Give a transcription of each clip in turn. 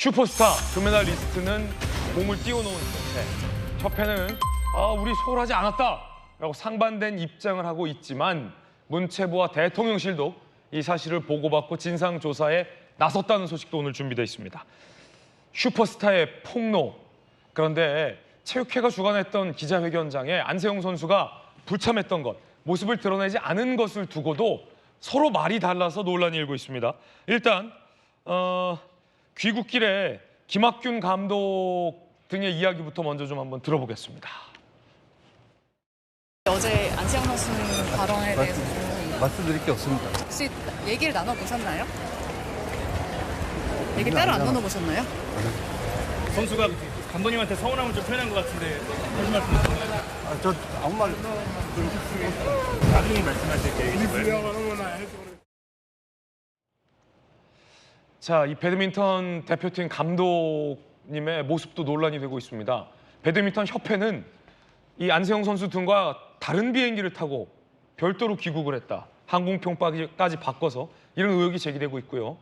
슈퍼스타 금메달리스트는 몸을 띄워놓은 채 협회는 우리 소홀하지 않았다라고 상반된 입장을 하고 있지만 문체부와 대통령실도 이 사실을 보고받고 진상조사에 나섰다는 소식도 오늘 준비되어 있습니다. 슈퍼스타의 폭로. 그런데 체육회가 주관했던 기자회견장에 안세영 선수가 불참했던 것, 모습을 드러내지 않은 것을 두고도 서로 말이 달라서 논란이 일고 있습니다. 일단 귀국길에 김학균 감독 등의 이야기부터 먼저 좀 한번 들어보겠습니다. 어제 안세영 선수 발언에 대해서 말씀드릴 게 없습니다. 혹시 얘기를 나눠보셨나요? 얘기 따로 안 나눠보셨나요? 선수가 감독님한테 서운함을 좀 표현한 것 같은데 무슨 말씀이신가요? 저 아무 말 나중에 말씀하실 계획이신가요? 자, 이 배드민턴 대표팀 감독님의 모습도 논란이 되고 있습니다. 배드민턴 협회는 이 안세영 선수 등과 다른 비행기를 타고 별도로 귀국을 했다. 항공편까지 바꿔서 이런 의혹이 제기되고 있고요.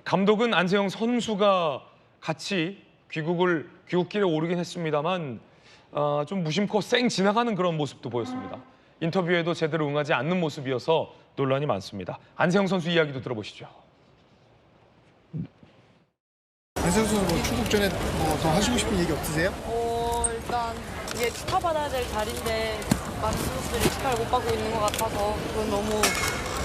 감독은 안세영 선수가 같이 귀국길에 오르긴 했습니다만 좀 무심코 쌩 지나가는 그런 모습도 보였습니다. 인터뷰에도 제대로 응하지 않는 모습이어서 논란이 많습니다. 안세영 선수 이야기도 들어보시죠. 안세영 선수 뭐 출국 전에 더 하시고 싶은 얘기 없으세요? 일단 이게 축하받아야 될 자리인데 많은 선수들이 축하를 못 받고 있는 것 같아서 그건 너무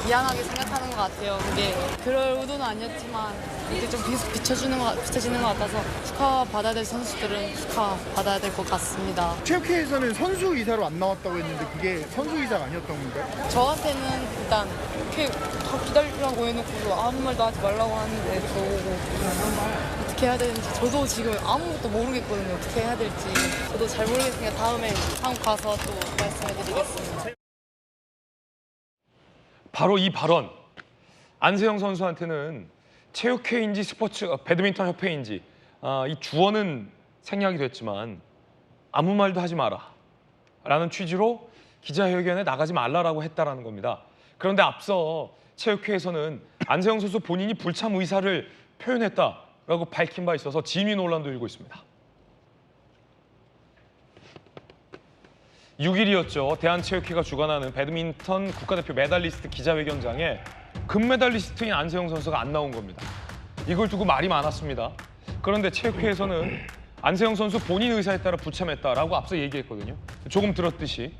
미안하게 생각하는 것 같아요. 그게 그럴 의도는 아니었지만 이게 좀 비춰지는 것 같아서 축하받아야 될 선수들은 축하받아야 될 것 같습니다. 체육회에서는 선수 의사로 안 나왔다고 했는데 그게 선수 의사가 아니었던 건가요? 저한테는 일단 이렇게 다 기다리라고 해놓고 아무 말도 하지 말라고 하는데 저보고 어떻게 해야 되는지 저도 지금 아무것도 모르겠거든요. 어떻게 해야 될지 저도 잘 모르겠으니까 다음에 한국 가서 또 말씀해드리겠습니다. 바로 이 발언, 안세영 선수한테는 체육회인지 배드민턴 협회인지 이 주어는 생략이 됐지만 아무 말도 하지 마라 라는 취지로 기자회견에 나가지 말라라고 했다라는 겁니다. 그런데 앞서 체육회에서는 안세영 선수 본인이 불참 의사를 표현했다라고 밝힌 바 있어서 진위 논란도 일고 있습니다. 6일이었죠. 대한체육회가 주관하는 배드민턴 국가대표 메달리스트 기자회견장에 금메달리스트인 안세영 선수가 안 나온 겁니다. 이걸 두고 말이 많았습니다. 그런데 체육회에서는 안세영 선수 본인 의사에 따라 불참했다라고 앞서 얘기했거든요. 조금 들었듯이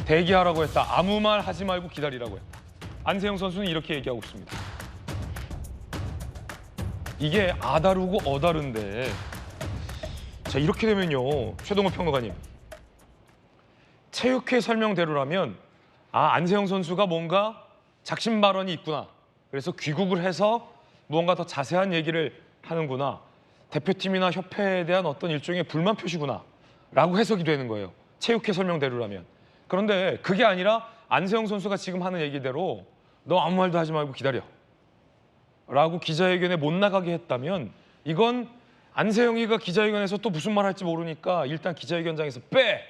대기하라고 했다. 아무 말 하지 말고 기다리라고 했다. 안세영 선수는 이렇게 얘기하고 있습니다. 이게 아다르고 어다른데 자, 이렇게 되면요. 최동호 평론가님. 체육회 설명대로라면 안세영 선수가 뭔가 작심 발언이 있구나. 그래서 귀국을 해서 무언가 더 자세한 얘기를 하는구나. 대표팀이나 협회에 대한 어떤 일종의 불만 표시구나. 라고 해석이 되는 거예요. 체육회 설명대로라면. 그런데 그게 아니라 안세영 선수가 지금 하는 얘기대로 너 아무 말도 하지 말고 기다려. 라고 기자회견에 못 나가게 했다면 이건 안세영이가 기자회견에서 또 무슨 말 할지 모르니까 일단 기자회견장에서 빼!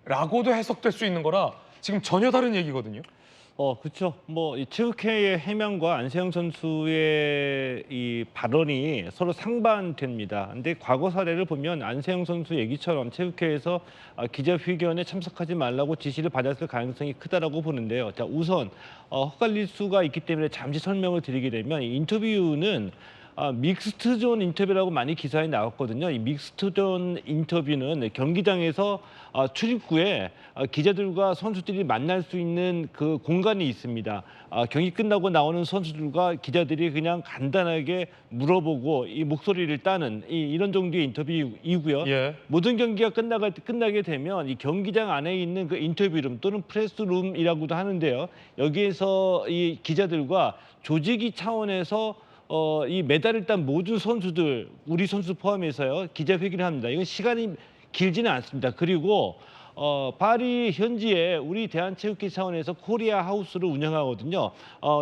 라고도 해석될 수 있는 거라 지금 전혀 다른 얘기거든요. 그렇죠. 이 체육회의 해명과 안세영 선수의 이 발언이 서로 상반됩니다. 근데 과거 사례를 보면 안세영 선수 얘기처럼 체육회에서 기자회견에 참석하지 말라고 지시를 받았을 가능성이 크다라고 보는데요. 자, 우선 헛갈릴 수가 있기 때문에 잠시 설명을 드리게 되면 이 인터뷰는 믹스트존 인터뷰라고 많이 기사에 나왔거든요. 이 믹스트존 인터뷰는 경기장에서 출입구에 기자들과 선수들이 만날 수 있는 그 공간이 있습니다. 경기 끝나고 나오는 선수들과 기자들이 그냥 간단하게 물어보고 이 목소리를 따는 이런 정도의 인터뷰이고요. 예. 모든 경기가 끝나게 되면 이 경기장 안에 있는 그 인터뷰룸 또는 프레스룸이라고도 하는데요. 여기에서 이 기자들과 조직위 차원에서 이 메달을 딴 모든 선수들, 우리 선수 포함해서요, 기자회견을 합니다. 이건 시간이 길지는 않습니다. 그리고 파리 현지에 우리 대한체육회 차원에서 코리아 하우스를 운영하거든요.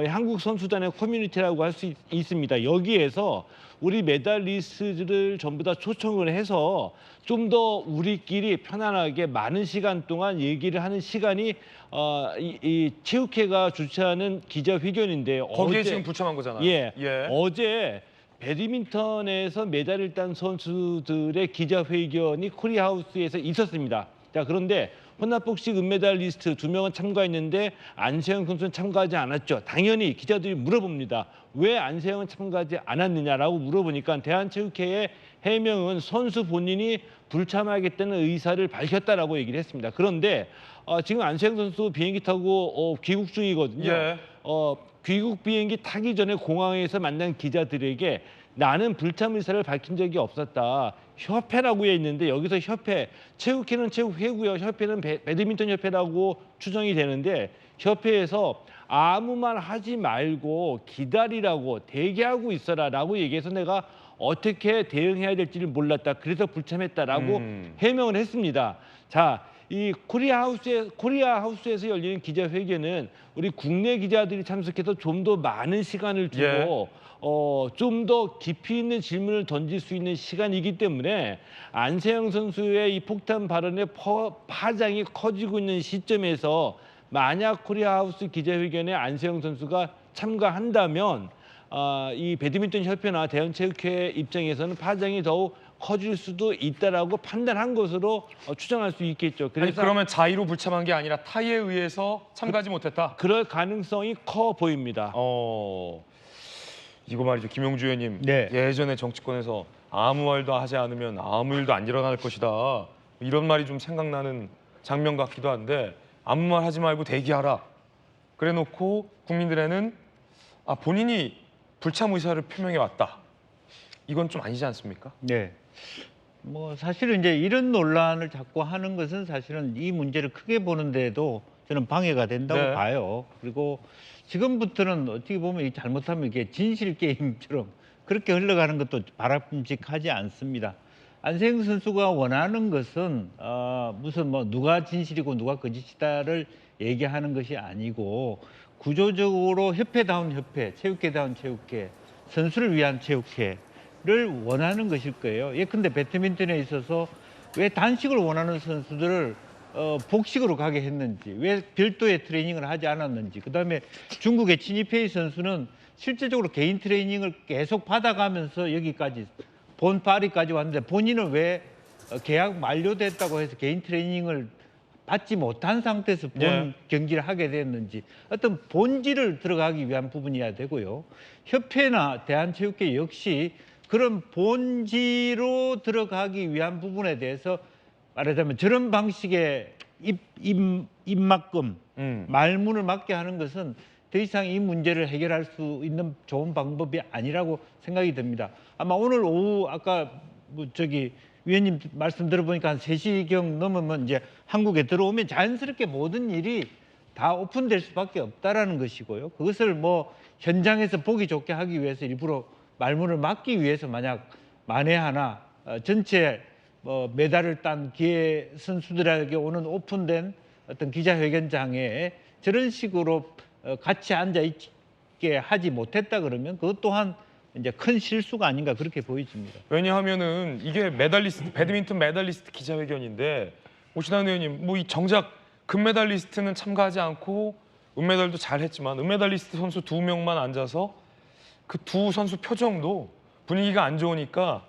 한국 선수단의 커뮤니티라고 할 수 있습니다. 여기에서 우리 메달리스트들을 전부 다 초청을 해서 좀 더 우리끼리 편안하게 많은 시간 동안 얘기를 하는 시간이 이 체육회가 주최하는 기자회견인데요. 거기에 지금 불참한 거잖아요. 예. 어제 배드민턴에서 메달을 딴 선수들의 기자회견이 코리아하우스에서 있었습니다. 자, 그런데 혼합복식 은메달리스트 2명은 참가했는데 안세영 선수는 참가하지 않았죠. 당연히 기자들이 물어봅니다. 왜 안세영은 참가하지 않았느냐라고 물어보니까 대한체육회의 해명은 선수 본인이 불참하겠다는 의사를 밝혔다라고 얘기를 했습니다. 그런데 지금 안세영 선수 비행기 타고 귀국 중이거든요. 예. 귀국 비행기 타기 전에 공항에서 만난 기자들에게 나는 불참 의사를 밝힌 적이 없었다. 협회라고 해 있는데 여기서 협회, 체육회는 체육회고요. 협회는 배드민턴 협회라고 추정이 되는데 협회에서 아무 말 하지 말고 기다리라고 대기하고 있어라라고 얘기해서 내가 어떻게 대응해야 될지를 몰랐다. 그래서 불참했다라고 해명을 했습니다. 자, 이 코리아하우스에서 열리는 기자회견은 우리 국내 기자들이 참석해서 좀 더 많은 시간을 두고 좀 더 깊이 있는 질문을 던질 수 있는 시간이기 때문에 안세영 선수의 이 폭탄 발언의 파장이 커지고 있는 시점에서 만약 코리아하우스 기자회견에 안세영 선수가 참가한다면 이 배드민턴 협회나 대한체육회 입장에서는 파장이 더욱 커질 수도 있다라고 판단한 것으로 추정할 수 있겠죠. 아니, 그러면 자의로 불참한 게 아니라 타의에 의해서 참가하지 못했다. 그럴 가능성이 커 보입니다. 이거 말이죠, 김용주 의원님. 네. 예전에 정치권에서 아무 말도 하지 않으면 아무 일도 안 일어날 것이다. 이런 말이 좀 생각나는 장면 같기도 한데 아무 말 하지 말고 대기하라. 그래놓고 국민들에는 본인이 불참 의사를 표명해 왔다. 이건 좀 아니지 않습니까? 네. 뭐 사실은 이제 이런 논란을 자꾸 하는 것은 사실은 이 문제를 크게 보는데도 저는 방해가 된다고 네. 봐요. 그리고 지금부터는 어떻게 보면 이 잘못하면 이게 진실 게임처럼 그렇게 흘러가는 것도 바람직하지 않습니다. 안세영 선수가 원하는 것은 무슨 뭐 누가 진실이고 누가 거짓이다를 얘기하는 것이 아니고 구조적으로 협회다운 협회, 체육회다운 체육회, 선수를 위한 체육회를 원하는 것일 거예요. 예컨대 배드민턴에 있어서 왜 단식을 원하는 선수들을 복식으로 가게 했는지, 왜 별도의 트레이닝을 하지 않았는지, 그다음에 중국의 친이페이 선수는 실제적으로 개인 트레이닝을 계속 받아가면서 여기까지 본 파리까지 왔는데 본인은 왜 계약 만료됐다고 해서 개인 트레이닝을 받지 못한 상태에서 본 경기를 하게 됐는지 어떤 본질을 들어가기 위한 부분이어야 되고요. 협회나 대한체육회 역시 그런 본질로 들어가기 위한 부분에 대해서 말하자면 저런 방식의 입막금, 말문을 막게 하는 것은 더 이상 이 문제를 해결할 수 있는 좋은 방법이 아니라고 생각이 듭니다. 아마 오늘 오후 아까 위원님 말씀 들어보니까 한 3시경 넘으면 이제 한국에 들어오면 자연스럽게 모든 일이 다 오픈될 수밖에 없다라는 것이고요. 그것을 뭐 현장에서 보기 좋게 하기 위해서 일부러 말문을 막기 위해서 만약 만에 하나 전체 메달을 딴 기회 선수들에게 오는 오픈된 어떤 기자회견장에 저런 식으로 같이 앉아 있게 하지 못했다 그러면 그것 또한 이제 큰 실수가 아닌가 그렇게 보여집니다. 왜냐하면은 이게 배드민턴 메달리스트 기자회견인데 오신환 의원님, 뭐 이 정작 금메달리스트는 참가하지 않고 은메달도 잘했지만 은메달리스트 선수 2명만 앉아서 그 두 선수 표정도 분위기가 안 좋으니까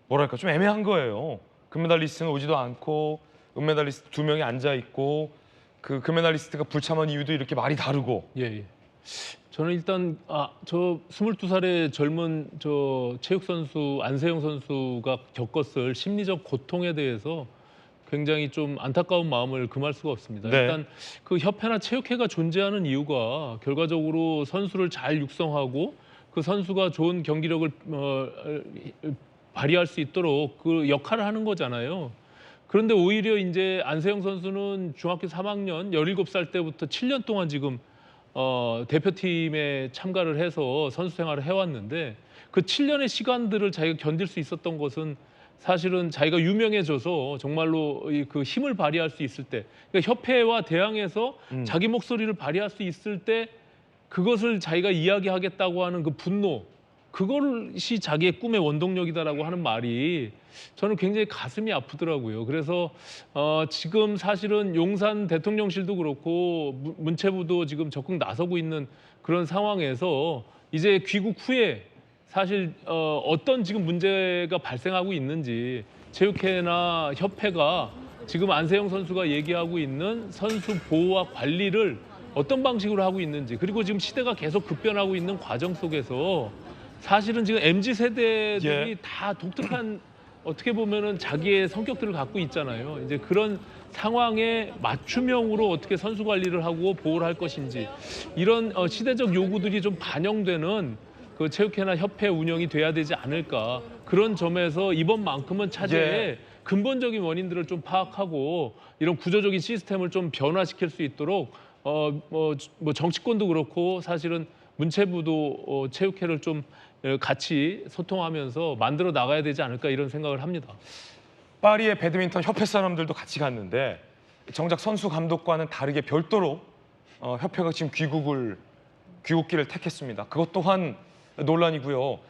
뭐랄까 좀 애매한 거예요. 금메달리스트는 오지도 않고 은메달리스트 2명이 앉아 있고 그 금메달리스트가 불참한 이유도 이렇게 말이 다르고. 예. 저는 일단 저 22살의 젊은 체육 선수 안세영 선수가 겪었을 심리적 고통에 대해서 굉장히 좀 안타까운 마음을 금할 수가 없습니다. 네. 일단 그 협회나 체육회가 존재하는 이유가 결과적으로 선수를 잘 육성하고 그 선수가 좋은 경기력을 발휘할 수 있도록 그 역할을 하는 거잖아요. 그런데 오히려 이제 안세영 선수는 중학교 3학년 17살 때부터 7년 동안 지금 대표팀에 참가를 해서 선수 생활을 해왔는데 그 7년의 시간들을 자기가 견딜 수 있었던 것은 사실은 자기가 유명해져서 정말로 그 힘을 발휘할 수 있을 때, 그러니까 협회와 대항해서 자기 목소리를 발휘할 수 있을 때 그것을 자기가 이야기하겠다고 하는 그 분노, 그것이 자기의 꿈의 원동력이다라고 하는 말이 저는 굉장히 가슴이 아프더라고요. 그래서 지금 사실은 용산 대통령실도 그렇고 문체부도 지금 적극 나서고 있는 그런 상황에서 이제 귀국 후에 사실 어떤 지금 문제가 발생하고 있는지 체육회나 협회가 지금 안세영 선수가 얘기하고 있는 선수 보호와 관리를 어떤 방식으로 하고 있는지, 그리고 지금 시대가 계속 급변하고 있는 과정 속에서 사실은 지금 MZ 세대들이 예. 다 독특한 어떻게 보면은 자기의 성격들을 갖고 있잖아요. 이제 그런 상황에 맞춤형으로 어떻게 선수 관리를 하고 보호를 할 것인지, 이런 시대적 요구들이 좀 반영되는 그 체육회나 협회 운영이 돼야 되지 않을까. 그런 점에서 이번만큼은 차제에 예. 근본적인 원인들을 좀 파악하고 이런 구조적인 시스템을 좀 변화시킬 수 있도록 뭐 정치권도 그렇고 사실은 문체부도 체육회를 좀 같이 소통하면서 만들어 나가야 되지 않을까, 이런 생각을 합니다. 파리의 배드민턴 협회 사람들도 같이 갔는데 정작 선수 감독과는 다르게 별도로 협회가 지금 귀국길을 택했습니다. 그것 또한 논란이고요.